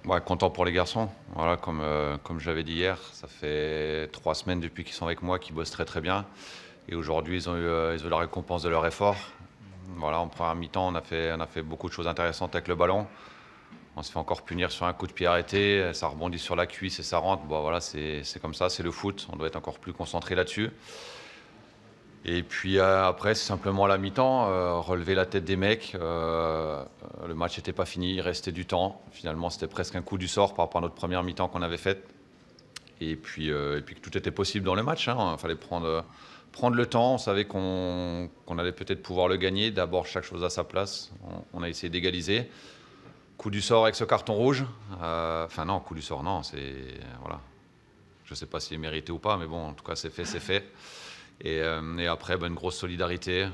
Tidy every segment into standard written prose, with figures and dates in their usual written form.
Ouais, content pour les garçons. Voilà, comme j'avais dit hier, ça fait 3 semaines depuis qu'ils sont avec moi, qu'ils bossent très très bien. Et aujourd'hui, ils ont eu la récompense de leur effort. Voilà, en première mi-temps, on a fait beaucoup de choses intéressantes avec le ballon. On se fait encore punir sur un coup de pied arrêté, ça rebondit sur la cuisse et ça rentre. Bon, voilà, c'est comme ça, c'est le foot. On doit être encore plus concentré là-dessus. Et puis après, c'est simplement à la mi-temps, relever la tête des mecs. Le match n'était pas fini, il restait du temps. Finalement, c'était presque un coup du sort par rapport à notre première mi-temps qu'on avait faite. Et puis que tout était possible dans le match. Il fallait prendre le temps. On savait qu'on allait peut-être pouvoir le gagner. D'abord, chaque chose à sa place. On a essayé d'égaliser. Coup du sort avec ce carton rouge. Enfin non, coup du sort, non. Voilà. Je ne sais pas s'il est mérité ou pas, mais bon, en tout cas, c'est fait, c'est fait. Et après, une grosse solidarité.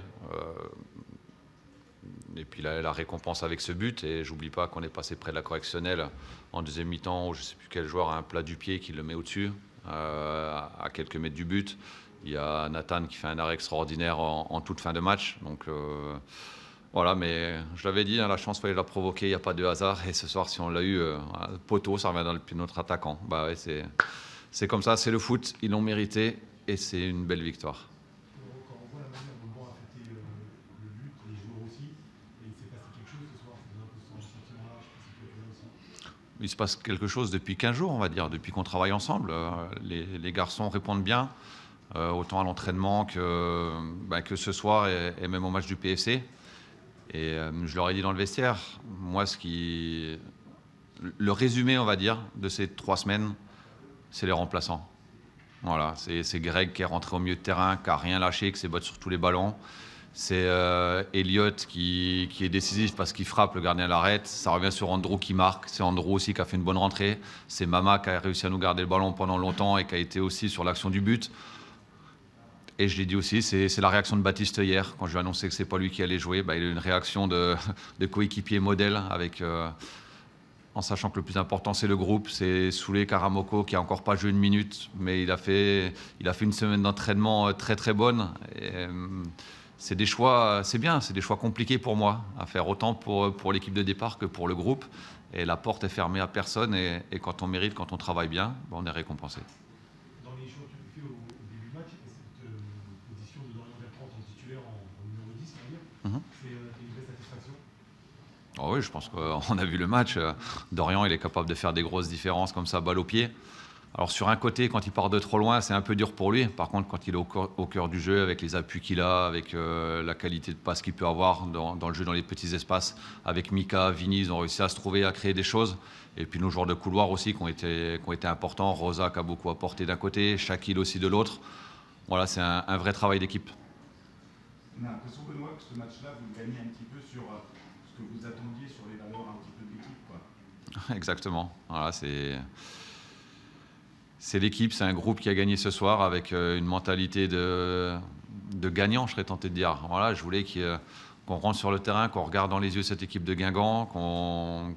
Et puis la récompense avec ce but. Et j'oublie pas qu'on est passé près de la correctionnelle en deuxième mi-temps où je ne sais plus quel joueur a un plat du pied qui le met au-dessus, à quelques mètres du but. Il y a Nathan qui fait un arrêt extraordinaire en toute fin de match. Donc voilà, mais je l'avais dit, la chance, il fallait la provoquer, il n'y a pas de hasard. Et ce soir, si on l'a eu, poteau, ça revient dans le pied de notre attaquant. Bah ouais, c'est comme ça, c'est le foot, ils l'ont mérité et c'est une belle victoire. Quand on voit la manière dont le banc a fêté le but, les joueurs aussi, et il s'est passé quelque chose ce soir, c'est un peu ce sentiment-là, je sais pas si toi tu l'as aussi. Il se passe quelque chose depuis 15 jours, on va dire, depuis qu'on travaille ensemble. Les garçons répondent bien, autant à l'entraînement que ce soir et même au match du PFC. Et je leur ai dit dans le vestiaire, moi, le résumé, on va dire, de ces 3 semaines, c'est les remplaçants. Voilà, c'est Greg qui est rentré au milieu de terrain, qui n'a rien lâché, qui s'est battu sur tous les ballons. C'est Elliot qui est décisif parce qu'il frappe, le gardien l'arrête. Ça revient sur Andrew qui marque. C'est Andrew aussi qui a fait une bonne rentrée. C'est Mama qui a réussi à nous garder le ballon pendant longtemps et qui a été aussi sur l'action du but. Et je l'ai dit aussi, c'est la réaction de Baptiste hier. Quand je lui ai annoncé que c'est pas lui qui allait jouer, il a eu une réaction de coéquipier modèle en sachant que le plus important c'est le groupe. C'est Soulé Karamoko qui a encore pas joué une minute, mais il a fait une semaine d'entraînement très très bonne. C'est des choix, c'est bien, c'est des choix compliqués pour moi à faire, autant pour l'équipe de départ que pour le groupe. Et la porte est fermée à personne. Et quand on mérite, quand on travaille bien, on est récompensé. Dans les choix que tu fais au début du match, cette position de Dorian Bertrand en titulaire en numéro 10, on va dire, Mhm. c'est une vraie satisfaction. Oh oui, je pense qu'on a vu le match. Dorian, il est capable de faire des grosses différences comme ça, balle au pied. Alors sur un côté, quand il part de trop loin, c'est un peu dur pour lui. Par contre, quand il est au cœur du jeu, avec les appuis qu'il a, avec la qualité de passe qu'il peut avoir dans le jeu, dans les petits espaces, avec Mika, Vini, ils ont réussi à se trouver, à créer des choses. Et puis nos joueurs de couloir aussi qui ont été importants. Rosa qui a beaucoup apporté d'un côté, Shakil aussi de l'autre. Voilà, c'est un vrai travail d'équipe. On a l'impression, Benoît, que ce match-là, vous le gagnez un petit peu sur ce que vous attendiez sur les valeurs un petit peu de l'équipe, quoi. Exactement. Voilà, c'est l'équipe, c'est un groupe qui a gagné ce soir avec une mentalité de gagnant, je serais tenté de dire. Voilà, je voulais qu'on rentre sur le terrain, qu'on regarde dans les yeux cette équipe de Guingamp, qu'on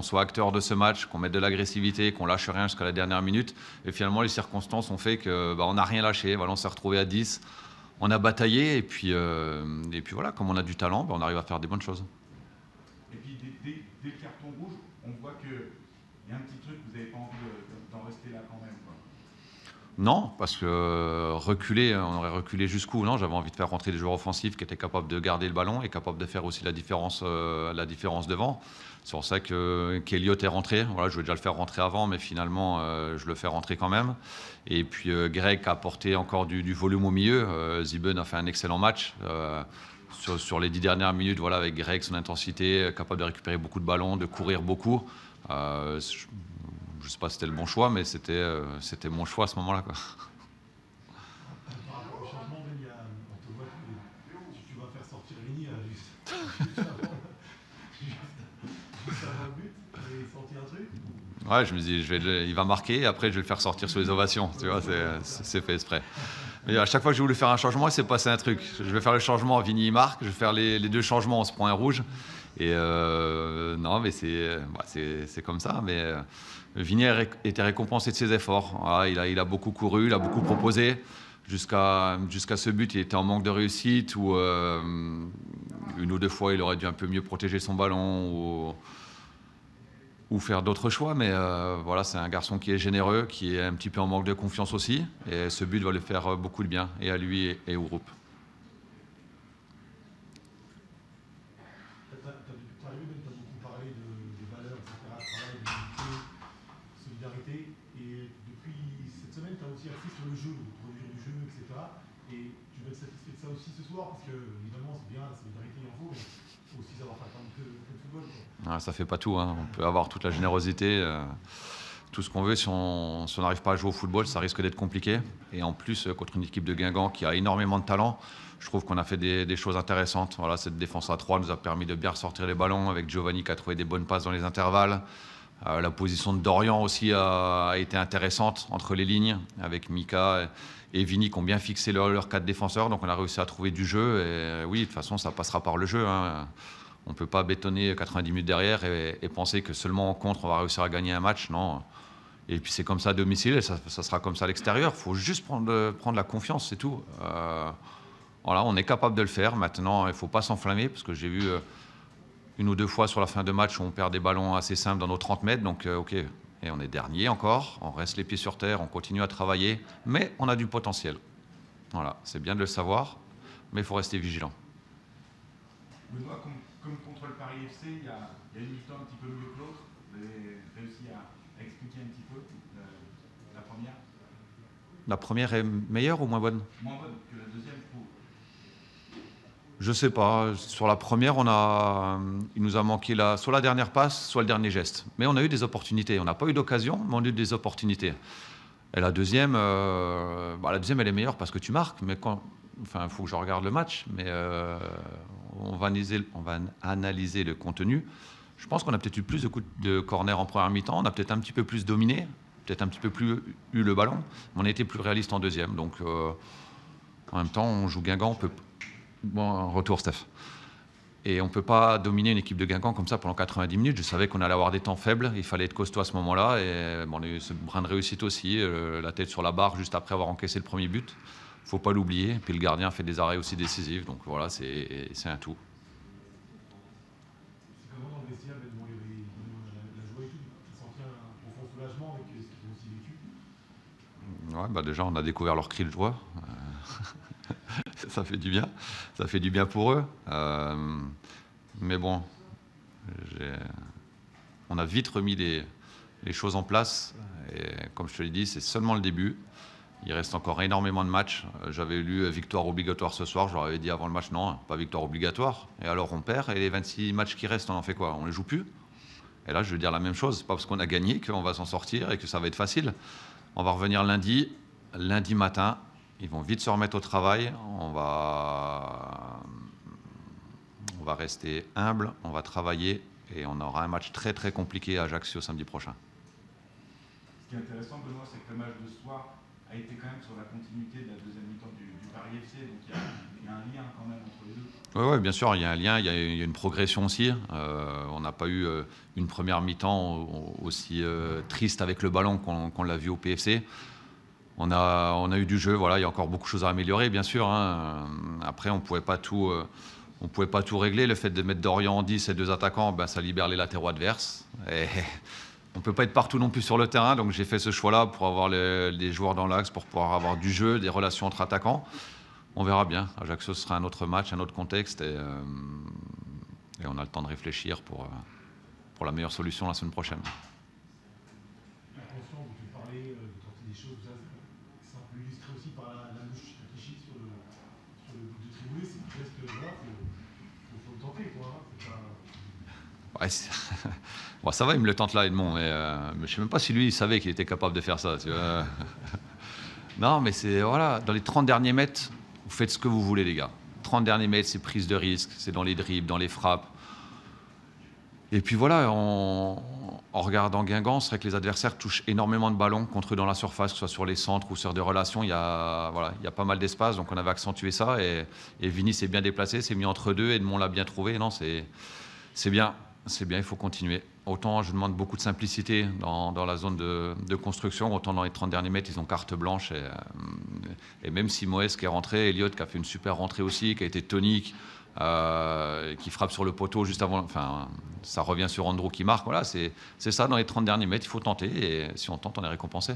soit acteur de ce match, qu'on mette de l'agressivité, qu'on lâche rien jusqu'à la dernière minute. Et finalement, les circonstances ont fait qu'on n'a rien lâché. Voilà, on s'est retrouvé à 10, on a bataillé et puis voilà, comme on a du talent, on arrive à faire des bonnes choses. Et puis, dès le carton rouge, on voit qu'il y a un petit truc, vous n'avez pas envie d'en rester là quand même, quoi. Non, parce que reculer, on aurait reculé jusqu'où? Non, j'avais envie de faire rentrer des joueurs offensifs qui étaient capables de garder le ballon et capables de faire aussi la différence devant. C'est pour ça qu'Eliott est rentré. Voilà, je voulais déjà le faire rentrer avant, mais finalement, je le fais rentrer quand même. Et puis Greg a apporté encore du volume au milieu. Ziben a fait un excellent match. Sur les 10 dernières minutes, voilà, avec Greg, son intensité, capable de récupérer beaucoup de ballons, de courir beaucoup. Je ne sais pas si c'était le bon choix, mais c'était mon choix à ce moment-là, quoi. Par rapport au changement, Ben, on te voit, tu vas faire sortir Rini juste avant le but, et sortir un truc. Ouais, je me dis, il va marquer, et après je vais le faire sortir sous les ovations. Tu vois, c'est fait exprès. Mais à chaque fois que j'ai voulu faire un changement, il s'est passé un truc. Je vais faire le changement, Vini il marque. Je vais faire les deux changements, on se prend un rouge. Et non, mais c'est comme ça. Mais Vini était récompensé de ses efforts. Voilà, il a beaucoup couru, il a beaucoup proposé. Jusqu'à ce but, il était en manque de réussite. Ou une ou deux fois, il aurait dû un peu mieux protéger son ballon. ou faire d'autres choix. Mais voilà, c'est un garçon qui est généreux, qui est un petit peu en manque de confiance aussi. Et ce but va lui faire beaucoup de bien, et à lui et au groupe. Tu as beaucoup parlé de valeurs, etc., travail, d'unité, solidarité. Et depuis cette semaine, tu as aussi axé sur le jeu, le produire du jeu, etc. Et tu dois être satisfait de ça aussi ce soir, parce que évidemment, c'est bien, la solidarité, il en faut, mais il faut aussi savoir faire que le football, quoi. Ah, ça fait pas tout, hein. On peut avoir toute la générosité, tout ce qu'on veut. Si on n'arrive pas à jouer au football, ça risque d'être compliqué. Et en plus, contre une équipe de Guingamp qui a énormément de talent, je trouve qu'on a fait des choses intéressantes. Voilà, cette défense à 3 nous a permis de bien ressortir les ballons, avec Giovanni qui a trouvé des bonnes passes dans les intervalles. La position de Dorian aussi a été intéressante entre les lignes, avec Mika et Vini qui ont bien fixé leurs 4 défenseurs. Donc on a réussi à trouver du jeu. Et oui, de toute façon, ça passera par le jeu, hein. On ne peut pas bétonner 90 minutes derrière et penser que seulement en contre, on va réussir à gagner un match. Non. Et puis c'est comme ça à domicile, et ça sera comme ça à l'extérieur. Il faut juste prendre la confiance, c'est tout. Voilà, on est capable de le faire. Maintenant, il ne faut pas s'enflammer, parce que j'ai vu une ou deux fois sur la fin de match où on perd des ballons assez simples dans nos 30 mètres. Donc, OK. Et on est dernier encore. On reste les pieds sur terre, on continue à travailler. Mais on a du potentiel. Voilà, c'est bien de le savoir, mais il faut rester vigilant. Benoît, comme contre le Paris FC, il y a une mi-temps un petit peu mieux que l'autre. Vous avez réussi à expliquer un petit peu la première. La première est meilleure ou moins bonne? Moins bonne que la deuxième, je trouve. Je sais pas. Sur la première, il nous a manqué soit la dernière passe, soit le dernier geste. Mais on a eu des opportunités. On n'a pas eu d'occasion, mais on a eu des opportunités. Et la deuxième, elle est meilleure parce que tu marques. Mais il faut que je regarde le match. Mais on va analyser le contenu. Je pense qu'on a peut-être eu plus de coups de corner en première mi-temps. On a peut-être un petit peu plus dominé, peut-être un petit peu plus eu le ballon. Mais on a été plus réaliste en deuxième. Donc, en même temps, on joue Guingamp. Bon, retour, Steph. Et on ne peut pas dominer une équipe de Guingamp comme ça pendant 90 minutes. Je savais qu'on allait avoir des temps faibles. Il fallait être costaud à ce moment-là. Et on a eu ce brin de réussite aussi. La tête sur la barre juste après avoir encaissé le premier but. Il ne faut pas l'oublier. Puis le gardien fait des arrêts aussi décisifs. Donc voilà, c'est un tout. C'est comment dans le vestiaire, il y avait la joie et tout. Tu sentais un profond soulagement avec ce qu'ils ont aussi vécu. Ouais, déjà, on a découvert leur cri de joie. Ça fait du bien. Ça fait du bien pour eux. Mais bon, on a vite remis les choses en place. Et comme je te l'ai dit, c'est seulement le début. Il reste encore énormément de matchs. J'avais lu victoire obligatoire ce soir. Je leur avais dit avant le match, non, pas victoire obligatoire. Et alors on perd. Et les 26 matchs qui restent, on en fait quoi? On ne les joue plus. Et là, je veux dire la même chose. C'est pas parce qu'on a gagné qu'on va s'en sortir et que ça va être facile. On va revenir lundi matin. Ils vont vite se remettre au travail. On va rester humble, on va travailler et on aura un match très très compliqué à Ajaccio samedi prochain. Ce qui est intéressant, Benoît, c'est que le match de ce soir a été quand même sur la continuité de la deuxième mi-temps du Paris FC. Donc il y a un lien quand même entre les deux. Oui, bien sûr, il y a un lien, il y a une progression aussi. On n'a pas eu une première mi-temps aussi triste avec le ballon qu'on l'a vu au PFC. On a eu du jeu, voilà, il y a encore beaucoup de choses à améliorer, bien sûr. Hein. Après, on ne pouvait pas tout régler. Le fait de mettre Dorian en 10 et 2 attaquants, ça libère les latéraux adverses. Et on ne peut pas être partout non plus sur le terrain, donc j'ai fait ce choix-là pour avoir les joueurs dans l'axe, pour pouvoir avoir du jeu, des relations entre attaquants. On verra bien. Ajaccio, ce sera un autre match, un autre contexte, et on a le temps de réfléchir pour la meilleure solution la semaine prochaine. Attention, vous pouvez parler de tenter des choses, c'est un peu illustré aussi par la mouche qui chie sur le but de Triboulet. C'est un geste, voilà, faut le tenter, quoi. Pas... Ouais, bon, ça va, il me le tente là, Edmond, mais je ne sais même pas si lui, il savait qu'il était capable de faire ça. Tu vois. Non, mais c'est, voilà, dans les 30 derniers mètres, vous faites ce que vous voulez, les gars. 30 derniers mètres, c'est prise de risque, c'est dans les dribbles, dans les frappes. Et puis voilà, en regardant Guingamp, c'est vrai que les adversaires touchent énormément de ballons contre eux dans la surface, que ce soit sur les centres ou sur des relations. Il y a pas mal d'espace, donc on avait accentué ça. Et Vini s'est bien déplacé, s'est mis entre deux, Edmond l'a bien trouvé. Non, c'est bien, il faut continuer. Autant je demande beaucoup de simplicité dans la zone de construction, autant dans les 30 derniers mètres, ils ont carte blanche. Et même si Moès qui est rentré, Elliott qui a fait une super rentrée aussi, qui a été tonique, qui frappe sur le poteau juste avant. Enfin, ça revient sur Andrew qui marque. Voilà, c'est ça, dans les 30 derniers mètres, il faut tenter. Et si on tente, on est récompensé.